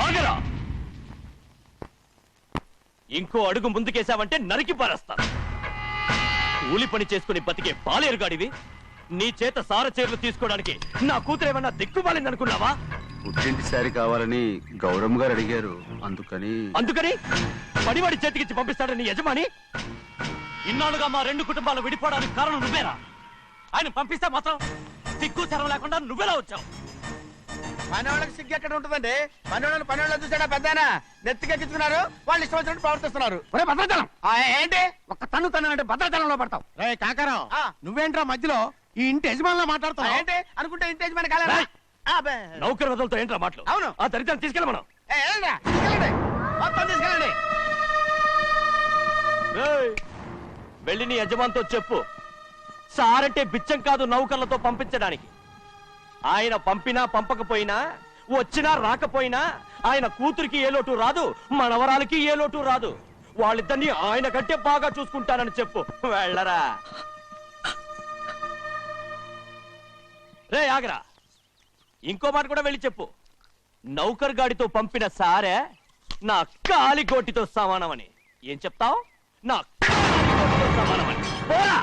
ఆగరా! ఇంకో అడుగు ముందుకేశావంటే నరికి పారేస్తాను. కూలి పని చేసుకుని బతికే పాలేరుగాడివి. నీ చేత సార చీరలు తీసుకోవడానికి నా కూతురేమన్నా దిక్కుమాలిందనుకున్నావా? పుట్టింటి సారి కావాలని గౌరమ్మ గారు అడిగారు. అందుకని పడివాడి చేతికిచ్చి పంపిస్తాడని యజమాని. ఇన్నాళ్ళుగా మా రెండు కుటుంబాలు విడిపోవడానికి కారణం నువ్వేరా? ఆయన పంపిస్తే మాత్రం సిగ్గు చరం లేకుండా నువ్వెలా వచ్చావు? పనివాళ్ళకి సిగ్గు ఎక్కడ ఉంటుందండి? పనివాళ్ళు చూసాడా పెద్దనా నెత్తికెక్కించుకున్నారు, వాళ్ళు ఇష్టం వచ్చినట్టు ప్రవర్తిస్తున్నారు. భద్రాచలం ఏంటి ఒక్క తన్ను అంటే భద్రాచలంలో పడతావు. రే కాకరం, నువ్వేంట్రా మధ్యలో ఈ ఇంటి యజమానిలా మాట్లాడుతావు? ఏంటి అనుకుంటే ఇంటేజ్ మన కాలేరా? నౌకర్ వదలతో ఏంట్రా మాటలు? అవును. ఆ దరిద్రాన్ని తీసుకెళ్ళ మనం. తీసుకెళ్ళండి, మొత్తం తీసుకెళ్ళండి. వెళ్ళి నీ యజమానితో చెప్పు, సారంటే బిచ్చం కాదు నౌకర్లతో పంపించడానికి. ఆయన పంపినా పంపకపోయినా, వచ్చినా రాకపోయినా ఆయన కూతురికి ఏ లోటు రాదు, మనవరాలకి ఏ లోటు రాదు. వాళ్ళిద్దరినీ ఆయన కంటే బాగా చూసుకుంటానని చెప్పు. వెళ్ళరా. రే ఆగరా, ఇంకో మాట కూడా వెళ్ళి చెప్పు. నౌకర్ గాడితో పంపిన సారే నా కాలిగోటితో సమానమని. ఏం చెప్తావు? నా కాలిగోటితో సమానమని. పోరా.